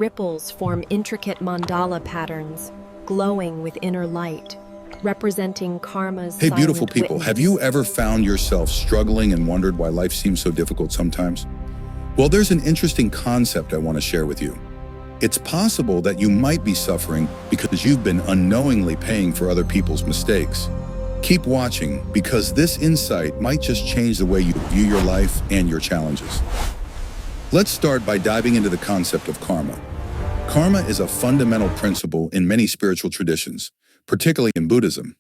Ripples form intricate mandala patterns, glowing with inner light, representing karma's Hey, beautiful silent people, have witness. you ever found yourself struggling and wondered why life seems so difficult sometimes? Well, there's an interesting concept I want to share with you. It's possible that you might be suffering because you've been unknowingly paying for other people's mistakes. Keep watching, because this insight might just change the way you view your life and your challenges. Let's start by diving into the concept of karma. Karma is a fundamental principle in many spiritual traditions, particularly in Buddhism.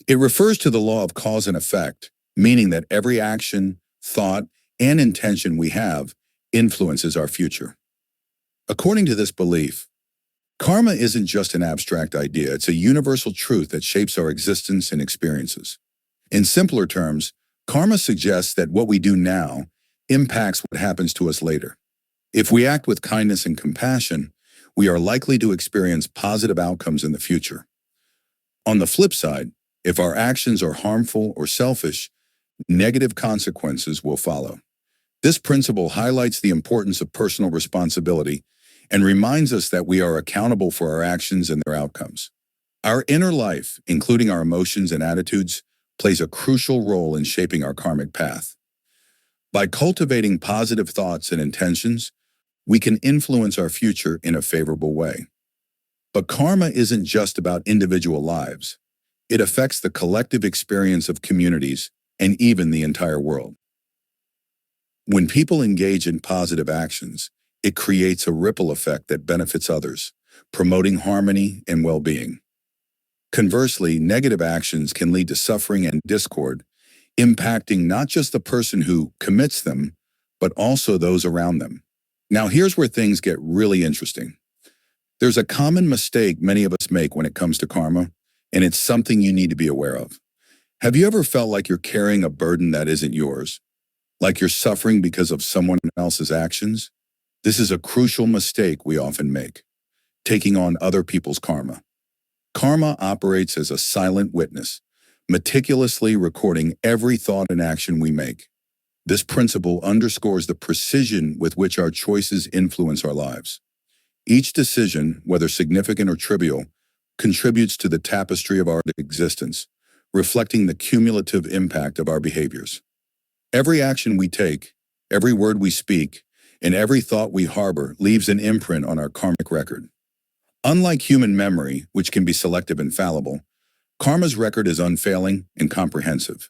It refers to the law of cause and effect, meaning that every action, thought, and intention we have influences our future. According to this belief, karma isn't just an abstract idea, it's a universal truth that shapes our existence and experiences. In simpler terms, karma suggests that what we do now impacts what happens to us later. If we act with kindness and compassion, we are likely to experience positive outcomes in the future. On the flip side, if our actions are harmful or selfish, negative consequences will follow. This principle highlights the importance of personal responsibility and reminds us that we are accountable for our actions and their outcomes. Our inner life, including our emotions and attitudes, plays a crucial role in shaping our karmic path. By cultivating positive thoughts and intentions, we can influence our future in a favorable way. But karma isn't just about individual lives. It affects the collective experience of communities and even the entire world. When people engage in positive actions, it creates a ripple effect that benefits others, promoting harmony and well-being. Conversely, negative actions can lead to suffering and discord, impacting not just the person who commits them, but also those around them. Now, here's where things get really interesting. There's a common mistake many of us make when it comes to karma, and it's something you need to be aware of. Have you ever felt like you're carrying a burden that isn't yours? Like you're suffering because of someone else's actions? This is a crucial mistake we often make, taking on other people's karma. Karma operates as a silent witness, meticulously recording every thought and action we make. This principle underscores the precision with which our choices influence our lives. Each decision, whether significant or trivial, contributes to the tapestry of our existence, reflecting the cumulative impact of our behaviors. Every action we take, every word we speak, and every thought we harbor leaves an imprint on our karmic record. Unlike human memory, which can be selective and fallible, karma's record is unfailing and comprehensive.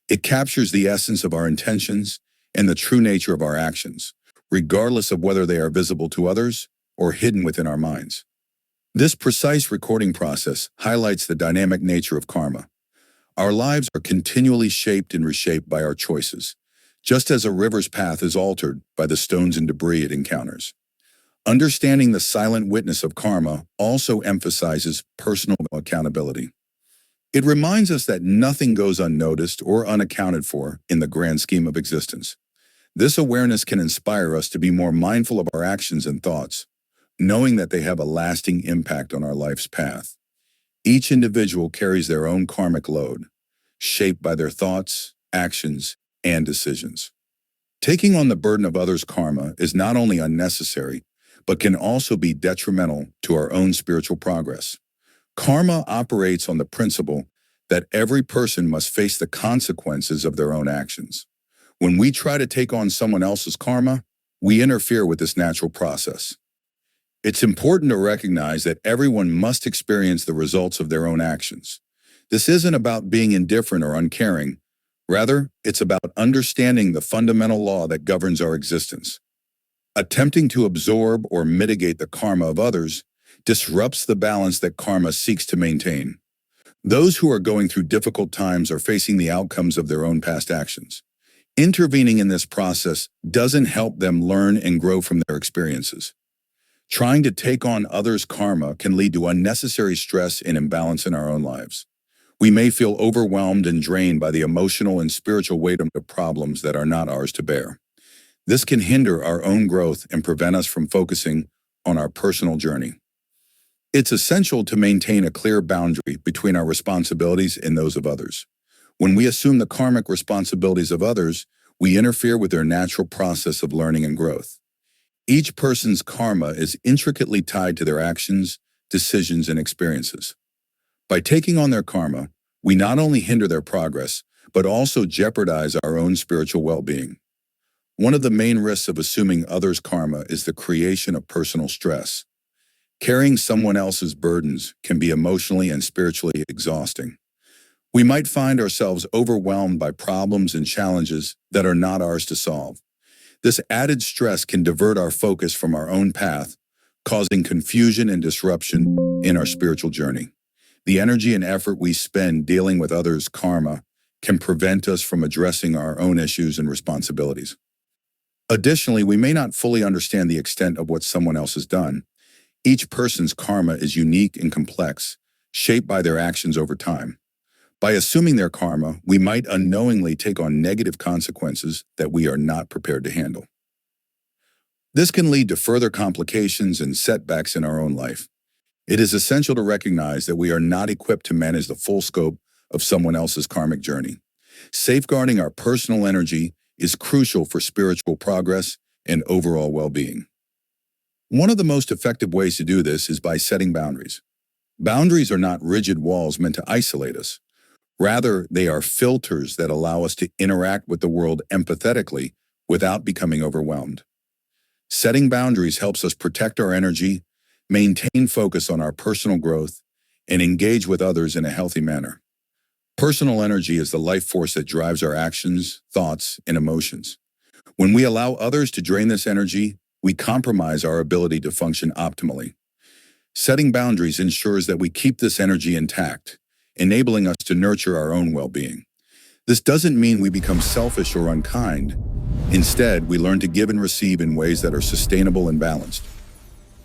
It captures the essence of our intentions and the true nature of our actions, regardless of whether they are visible to others or hidden within our minds. This precise recording process highlights the dynamic nature of karma. Our lives are continually shaped and reshaped by our choices, just as a river's path is altered by the stones and debris it encounters. Understanding the silent witness of karma also emphasizes personal accountability. It reminds us that nothing goes unnoticed or unaccounted for in the grand scheme of existence. This awareness can inspire us to be more mindful of our actions and thoughts, knowing that they have a lasting impact on our life's path. Each individual carries their own karmic load, shaped by their thoughts, actions, and decisions. Taking on the burden of others' karma is not only unnecessary, but can also be detrimental to our own spiritual progress. Karma operates on the principle that every person must face the consequences of their own actions. When we try to take on someone else's karma, we interfere with this natural process. It's important to recognize that everyone must experience the results of their own actions. This isn't about being indifferent or uncaring. Rather, it's about understanding the fundamental law that governs our existence. Attempting to absorb or mitigate the karma of others disrupts the balance that karma seeks to maintain. Those who are going through difficult times are facing the outcomes of their own past actions. Intervening in this process doesn't help them learn and grow from their experiences. Trying to take on others' karma can lead to unnecessary stress and imbalance in our own lives. We may feel overwhelmed and drained by the emotional and spiritual weight of problems that are not ours to bear. This can hinder our own growth and prevent us from focusing on our personal journey. It's essential to maintain a clear boundary between our responsibilities and those of others. When we assume the karmic responsibilities of others, we interfere with their natural process of learning and growth. Each person's karma is intricately tied to their actions, decisions, and experiences. By taking on their karma, we not only hinder their progress, but also jeopardize our own spiritual well-being. One of the main risks of assuming others' karma is the creation of personal stress. Carrying someone else's burdens can be emotionally and spiritually exhausting. We might find ourselves overwhelmed by problems and challenges that are not ours to solve. This added stress can divert our focus from our own path, causing confusion and disruption in our spiritual journey. The energy and effort we spend dealing with others' karma can prevent us from addressing our own issues and responsibilities. Additionally, we may not fully understand the extent of what someone else has done. Each person's karma is unique and complex, shaped by their actions over time. By assuming their karma, we might unknowingly take on negative consequences that we are not prepared to handle. This can lead to further complications and setbacks in our own life. It is essential to recognize that we are not equipped to manage the full scope of someone else's karmic journey. Safeguarding our personal energy is crucial for spiritual progress and overall well-being. One of the most effective ways to do this is by setting boundaries. Boundaries are not rigid walls meant to isolate us. Rather, they are filters that allow us to interact with the world empathetically without becoming overwhelmed. Setting boundaries helps us protect our energy, maintain focus on our personal growth, and engage with others in a healthy manner. Personal energy is the life force that drives our actions, thoughts, and emotions. When we allow others to drain this energy, we compromise our ability to function optimally. Setting boundaries ensures that we keep this energy intact, enabling us to nurture our own well-being. This doesn't mean we become selfish or unkind. Instead, we learn to give and receive in ways that are sustainable and balanced.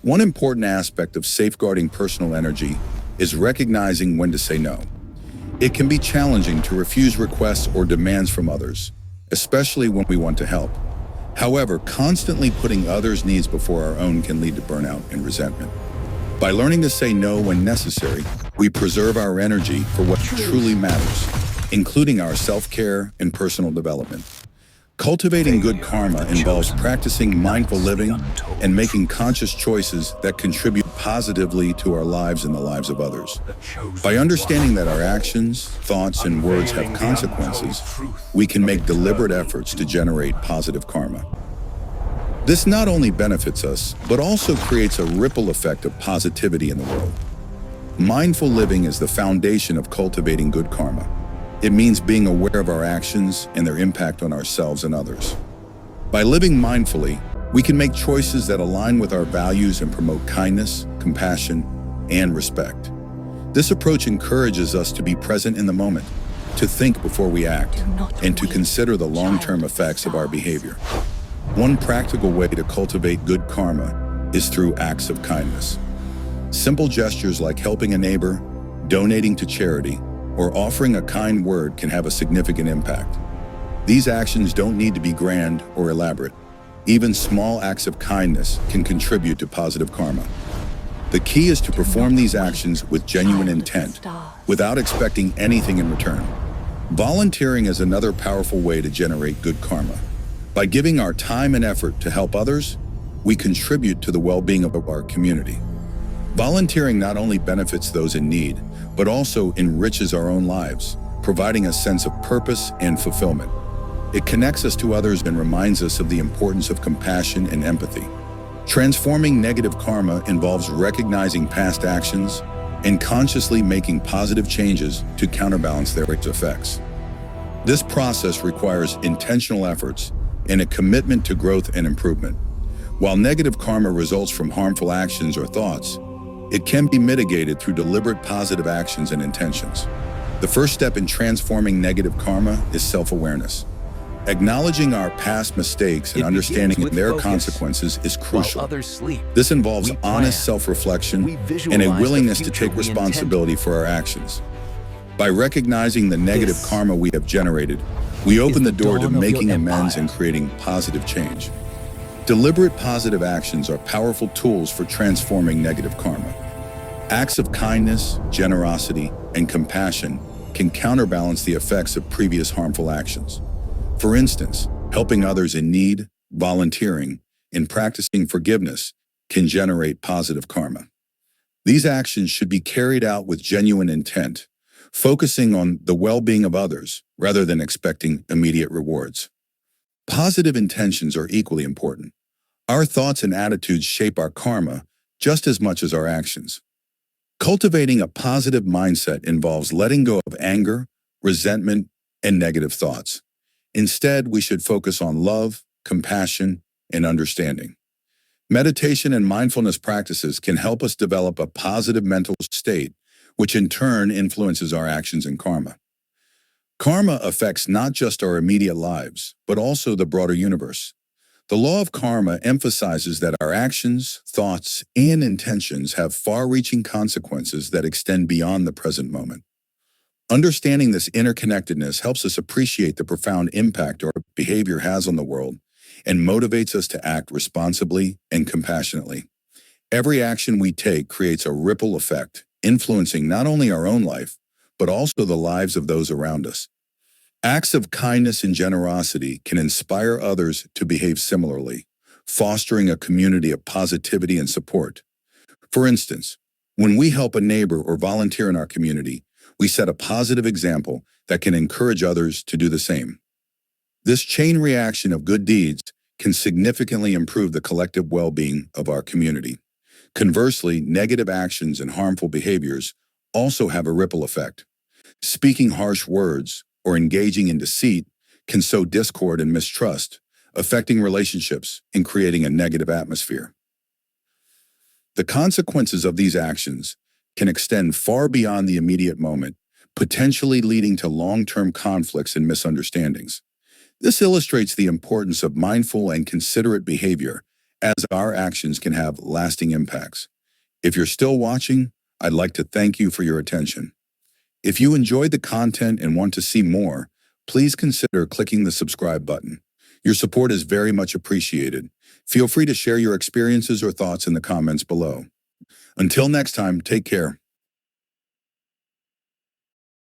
One important aspect of safeguarding personal energy is recognizing when to say no. It can be challenging to refuse requests or demands from others, especially when we want to help. However, constantly putting others' needs before our own can lead to burnout and resentment. By learning to say no when necessary, we preserve our energy for what truly matters, including our self-care and personal development. Cultivating good karma involves practicing mindful living and making conscious choices that contribute positively to our lives and the lives of others. By understanding that our actions, thoughts, and words have consequences, we can make deliberate efforts to generate positive karma. This not only benefits us, but also creates a ripple effect of positivity in the world. Mindful living is the foundation of cultivating good karma. It means being aware of our actions and their impact on ourselves and others. By living mindfully, we can make choices that align with our values and promote kindness, compassion, and respect. This approach encourages us to be present in the moment, to think before we act, and to consider the long-term effects of our behavior. One practical way to cultivate good karma is through acts of kindness. Simple gestures like helping a neighbor, donating to charity, or offering a kind word can have a significant impact. These actions don't need to be grand or elaborate. Even small acts of kindness can contribute to positive karma. The key is to perform these actions with genuine intent, without expecting anything in return. Volunteering is another powerful way to generate good karma. By giving our time and effort to help others, we contribute to the well-being of our community. Volunteering not only benefits those in need, but also enriches our own lives, providing a sense of purpose and fulfillment. It connects us to others and reminds us of the importance of compassion and empathy. Transforming negative karma involves recognizing past actions and consciously making positive changes to counterbalance their effects. This process requires intentional efforts and a commitment to growth and improvement. While negative karma results from harmful actions or thoughts, it can be mitigated through deliberate positive actions and intentions. The first step in transforming negative karma is self-awareness. Acknowledging our past mistakes and understanding their consequences is crucial. This involves honest self-reflection and a willingness to take responsibility for our actions. By recognizing the negative karma we have generated, we open the door to making amends and creating positive change. Deliberate positive actions are powerful tools for transforming negative karma. Acts of kindness, generosity, and compassion can counterbalance the effects of previous harmful actions. For instance, helping others in need, volunteering, in practicing forgiveness can generate positive karma. These actions should be carried out with genuine intent, focusing on the well-being of others rather than expecting immediate rewards. Positive intentions are equally important. Our thoughts and attitudes shape our karma just as much as our actions. Cultivating a positive mindset involves letting go of anger, resentment, and negative thoughts. Instead, we should focus on love, compassion, and understanding. Meditation and mindfulness practices can help us develop a positive mental state, which in turn influences our actions and karma. Karma affects not just our immediate lives, but also the broader universe. The law of karma emphasizes that our actions, thoughts, and intentions have far-reaching consequences that extend beyond the present moment. Understanding this interconnectedness helps us appreciate the profound impact our behavior has on the world and motivates us to act responsibly and compassionately. Every action we take creates a ripple effect, influencing not only our own life, but also the lives of those around us. Acts of kindness and generosity can inspire others to behave similarly, fostering a community of positivity and support. For instance, when we help a neighbor or volunteer in our community, we set a positive example that can encourage others to do the same. This chain reaction of good deeds can significantly improve the collective well-being of our community. Conversely, negative actions and harmful behaviors also have a ripple effect. Speaking harsh words or engaging in deceit can sow discord and mistrust, affecting relationships and creating a negative atmosphere. The consequences of these actions can extend far beyond the immediate moment, potentially leading to long-term conflicts and misunderstandings. This illustrates the importance of mindful and considerate behavior, as our actions can have lasting impacts. If you're still watching, I'd like to thank you for your attention. If you enjoyed the content and want to see more, please consider clicking the subscribe button. Your support is very much appreciated. Feel free to share your experiences or thoughts in the comments below. Until next time, take care.